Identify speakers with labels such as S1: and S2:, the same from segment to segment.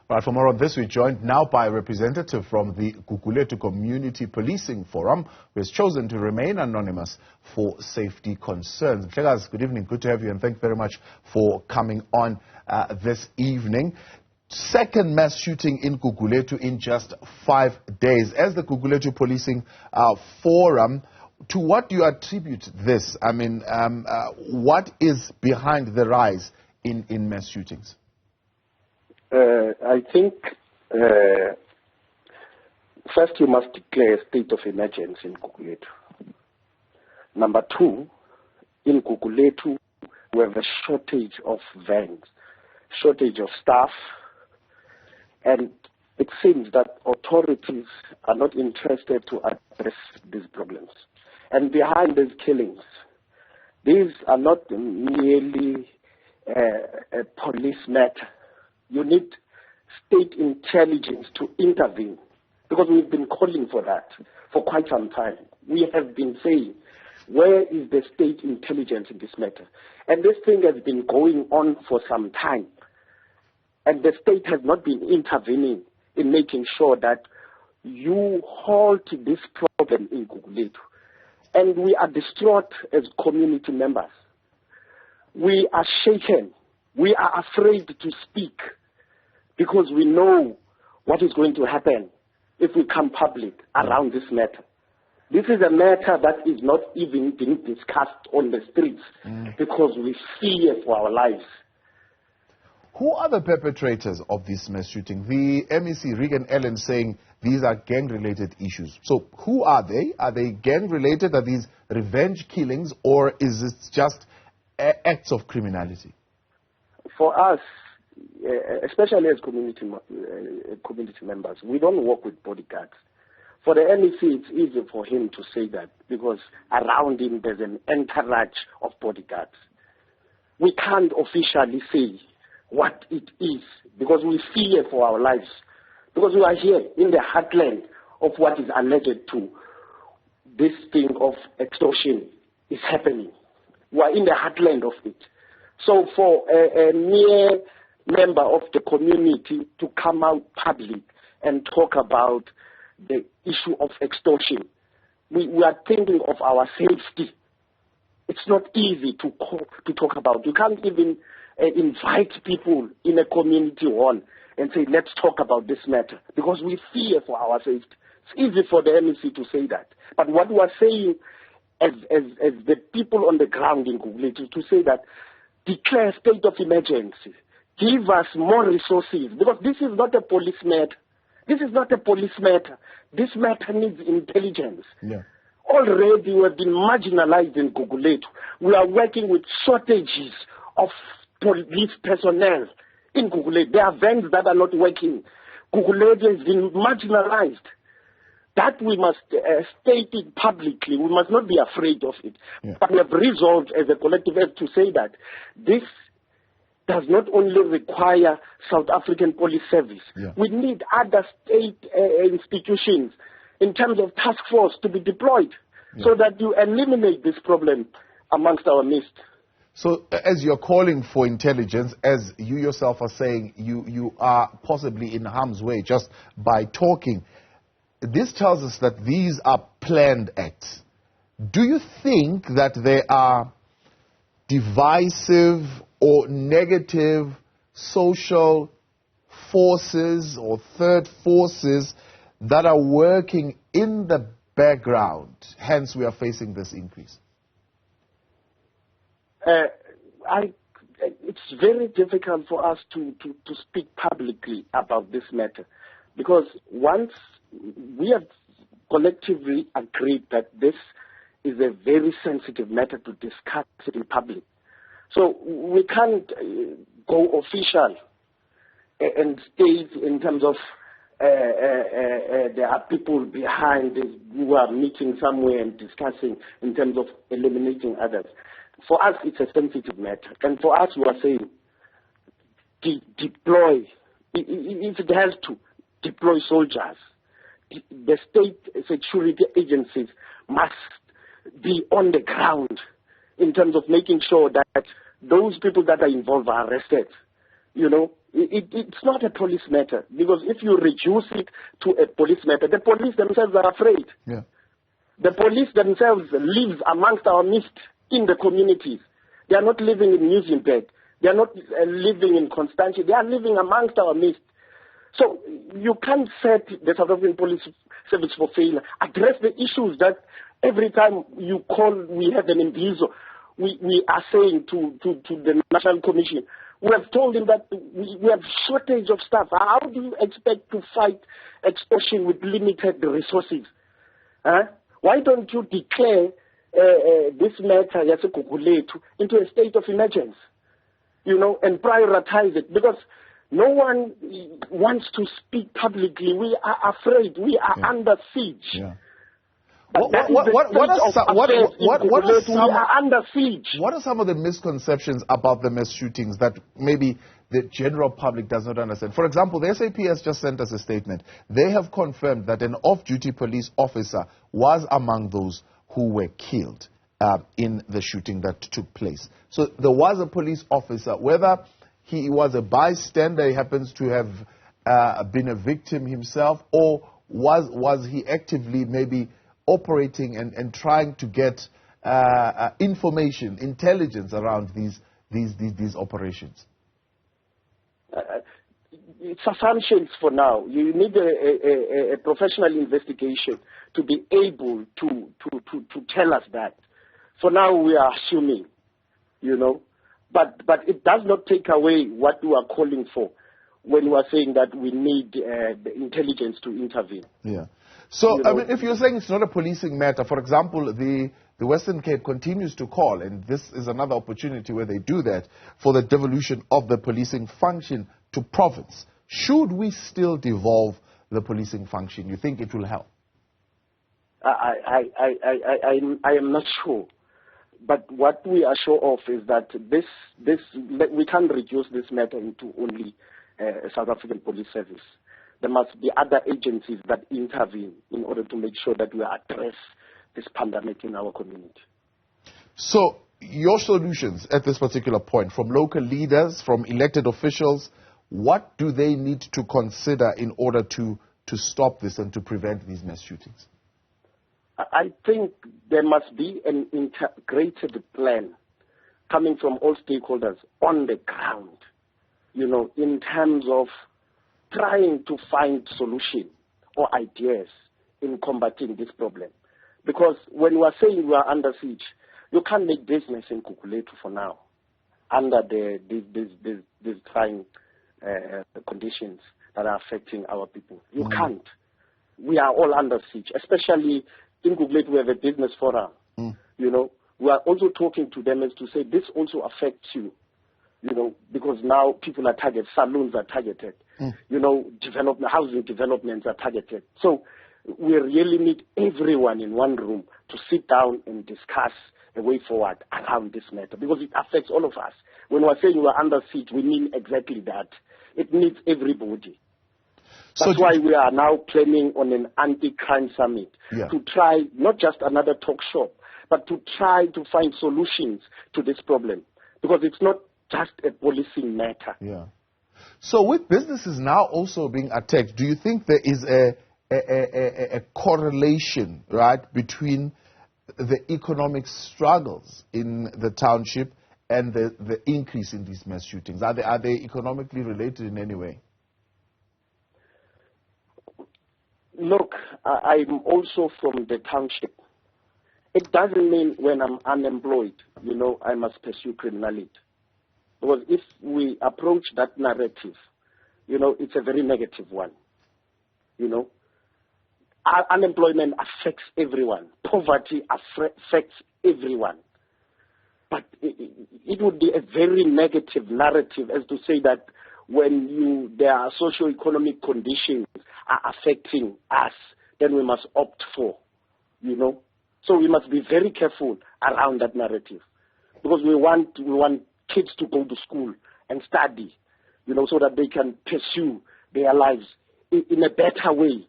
S1: Right, for more on this, we're joined now by a representative from the Gugulethu Community Policing Forum, who has chosen to remain anonymous for safety concerns. Mhlekazi, good evening. Good to have you, and thank you very much for coming on this evening. Second mass shooting in Gugulethu in just 5 days. As the Gugulethu Policing Forum, to what do you attribute this? I mean, what is behind the rise in mass shootings?
S2: I think first you must declare a state of emergency in Gugulethu. Number two, in Gugulethu we have a shortage of vans, shortage of staff, and it seems that authorities are not interested to address these problems. And behind these killings, these are not merely a police matter. You need state intelligence to intervene, because we've been calling for that for quite some time. We have been saying, where is the state intelligence in this matter? And this thing has been going on for some time. And the state has not been intervening in making sure that you halt this problem in Gugulethu. And we are distraught as community members. We are shaken. We are afraid to speak because we know what is going to happen if we come public around this matter. This is a matter that is not even being discussed on the streets because we fear for our lives.
S1: Who are the perpetrators of this mass shooting? The MEC, Regan Ellen, saying these are gang-related issues. So who are they? Are they gang-related? Are these revenge killings? Or is it just acts of criminality?
S2: For us, especially as community members, we don't work with bodyguards. For the MEC, it's easy for him to say that because around him there's an entourage of bodyguards. We can't officially say what it is because we fear for our lives, because we are here in the heartland of what is alleged to this thing of extortion is happening. We are in the heartland of it. So for a mere member of the community to come out public and talk about the issue of extortion, we are thinking of our safety. It's not easy to talk about. You can't even invite people in a community hall and say, let's talk about this matter, because we fear for our safety. It's easy for the MEC to say that. But what we are saying as the people on the ground in Gugulethu to say that declare state of emergency, give us more resources, because this is not a police matter. This is not a police matter. This matter needs intelligence.
S1: Yeah.
S2: Already we have been marginalized in Gugulethu. We are working with shortages of police personnel in Gugulethu. There are vans that are not working. Gugulethu has been marginalized. That we must state it publicly. We must not be afraid of it.
S1: Yeah.
S2: But we have resolved as a collective to say that this does not only require South African Police Service.
S1: Yeah.
S2: We need other state institutions in terms of task force to be deployed so that you eliminate this problem amongst our midst.
S1: So as you're calling for intelligence, as you yourself are saying, you are possibly in harm's way just by talking. This tells us that these are planned acts. Do you think that there are divisive or negative social forces or third forces that are working in the background? Hence, we are facing this increase.
S2: It's very difficult for us to speak publicly about this matter, because once we have collectively agreed that this is a very sensitive matter to discuss it in public. So we can't go official and state in terms of there are people behind this who are meeting somewhere and discussing in terms of eliminating others. For us, it's a sensitive matter. And for us, we are saying deploy, if it has to, deploy soldiers. The state security agencies must be on the ground in terms of making sure that those people that are involved are arrested. It's not a police matter, because if you reduce it to a police matter, the police themselves are afraid.
S1: Yeah.
S2: The police themselves live amongst our midst in the communities. They are not living in Newzroom. They are not living in Constantia. They are living amongst our midst. So you can't set the South African Police Service for failure. Address the issues that every time you call, we have an imbizo. We are saying to the National Commission, we have told him that we have shortage of staff. How do you expect to fight extortion with limited resources? Why don't you declare this matter, Gugulethu, into a state of emergency, and prioritize it? Because no one wants to speak publicly. We are afraid. We are under siege.
S1: Yeah.
S2: What
S1: are some of the misconceptions about the mass shootings that maybe the general public does not understand? For example, the SAP has just sent us a statement. They have confirmed that an off-duty police officer was among those who were killed in the shooting that took place. So there was a police officer, whether he was a bystander, he happens to have been a victim himself, or was he actively maybe operating and trying to get information, intelligence around these operations?
S2: It's assumptions for now. You need a professional investigation to be able to tell us that. For now, we are assuming, but it does not take away what we are calling for when we are saying that we need the intelligence to intervene.
S1: Yeah. So, I mean, if you're saying it's not a policing matter, for example, the Western Cape continues to call, and this is another opportunity where they do that, for the devolution of the policing function to province. Should we still devolve the policing function? You think it will help?
S2: I am not sure. But what we are sure of is that we can't reduce this matter into only South African Police Service. There must be other agencies that intervene in order to make sure that we address this pandemic in our community.
S1: So your solutions at this particular point, from local leaders, from elected officials, what do they need to consider in order to stop this and to prevent these mass shootings?
S2: I think there must be an integrated plan coming from all stakeholders on the ground, in terms of trying to find solutions or ideas in combating this problem. Because when we are saying we are under siege, you can't make business in Gugulethu for now under these trying conditions that are affecting our people. You can't. We are all under siege, especially in Gugulethu. We have a business forum. We are also talking to them as to say this also affects you, because now people are targeted, saloons are targeted, housing developments are targeted. So we really need everyone in one room to sit down and discuss a way forward around this matter, because it affects all of us. When we're saying we're under siege, we mean exactly that. It needs everybody. That's why we are now planning on an anti-crime summit to try not just another talk shop, but to try to find solutions to this problem, because it's not just a policing matter.
S1: Yeah. So with businesses now also being attacked, do you think there is a correlation, right, between the economic struggles in the township and the increase in these mass shootings? Are they economically related in any way?
S2: Look, I'm also from the township. It doesn't mean when I'm unemployed, I must pursue criminality. Because if we approach that narrative, it's a very negative one. Unemployment affects everyone. Poverty affects everyone. But it would be a very negative narrative as to say that when there are socio-economic conditions are affecting us, then we must opt for, So we must be very careful around that narrative, because we want kids to go to school and study, so that they can pursue their lives in a better way.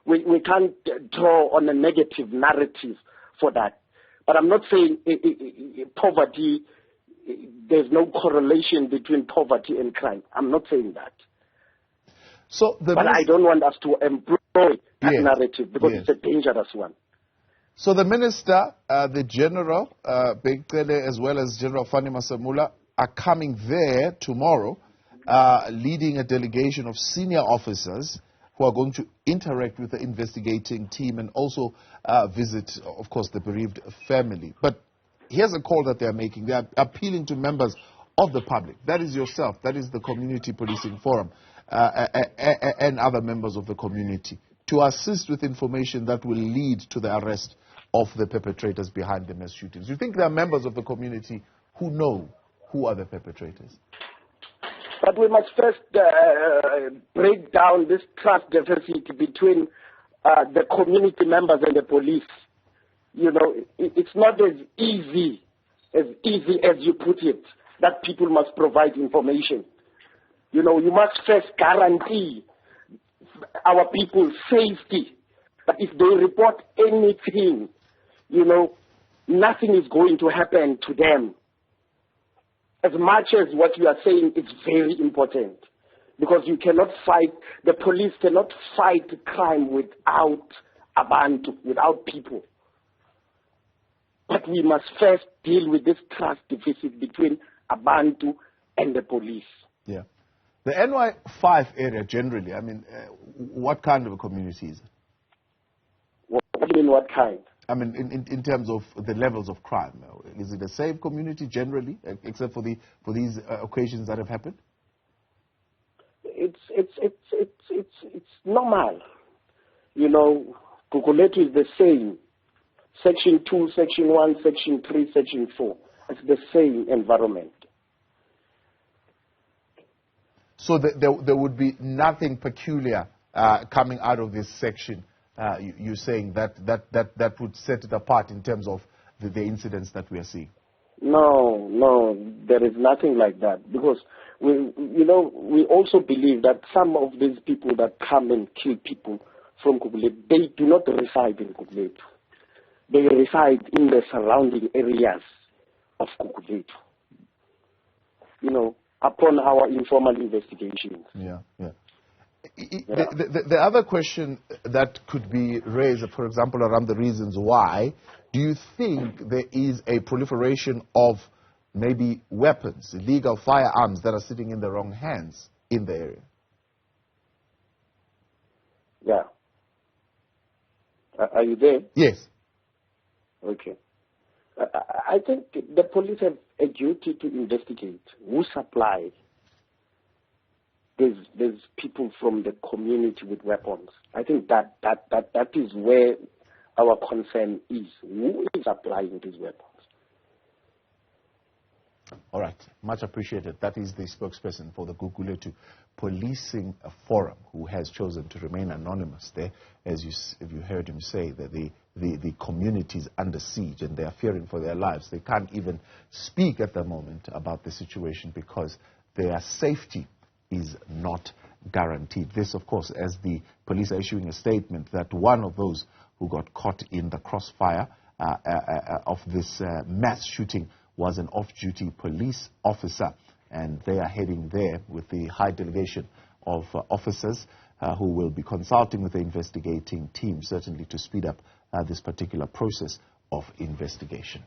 S2: We can't draw on a negative narrative for that. But I'm not saying poverty there's no correlation between poverty and crime. I'm not saying that.
S1: So
S2: but I don't want us to employ that narrative because it's a dangerous one.
S1: So the Minister, the General, Bekele, as well as General Fani Masamula, are coming there tomorrow, leading a delegation of senior officers who are going to interact with the investigating team and also visit, of course, the bereaved family. But here's a call that they are making. They are appealing to members of the public. That is yourself. That is the Community Policing Forum and other members of the community to assist with information that will lead to the arrest of the perpetrators behind the mass shootings. Do you think there are members of the community who know who are the perpetrators?
S2: But we must first break down this trust deficit between the community members and the police. You know, it's not as easy as you put it, that people must provide information. You know, you must first guarantee our people's safety. But if they report anything, you know, nothing is going to happen to them. As much as what you are saying is very important, because you cannot fight, the police cannot fight crime without Abantu, without people. But we must first deal with this trust deficit between Abantu and the police.
S1: Yeah. The NY5 area generally, I mean, what kind of a community is it?
S2: What do you mean, what kind?
S1: I mean, in terms of the levels of crime, is it a safe community generally, except for these occasions that have happened?
S2: It's normal. You know, Gugulethu is the same. Section 2, Section 1, Section 3, Section 4. It's the same environment.
S1: So there would be nothing peculiar coming out of this section. You're saying that would set it apart in terms of the incidents that we are seeing?
S2: No, there is nothing like that. Because we also believe that some of these people that come and kill people from Gugulethu, they do not reside in Gugulethu. They reside in the surrounding areas of Gugulethu. You know, upon our informal investigations.
S1: Yeah. The other question that could be raised, for example, around the reasons why, do you think there is a proliferation of maybe weapons, illegal firearms that are sitting in the wrong hands in the area?
S2: Yeah. Are you there?
S1: Yes.
S2: Okay. I think the police have a duty to investigate who supplied. There's people from the community with weapons. I think that is where our concern is. Who is supplying these weapons?
S1: All right. Much appreciated. That is the spokesperson for the Gugulethu Policing Forum, who has chosen to remain anonymous there. As you heard him say, that the community is under siege and they are fearing for their lives. They can't even speak at the moment about the situation because their safety is not guaranteed. This, of course, as the police are issuing a statement that one of those who got caught in the crossfire of this mass shooting was an off-duty police officer, and they are heading there with the high delegation of officers who will be consulting with the investigating team, certainly to speed up this particular process of investigation.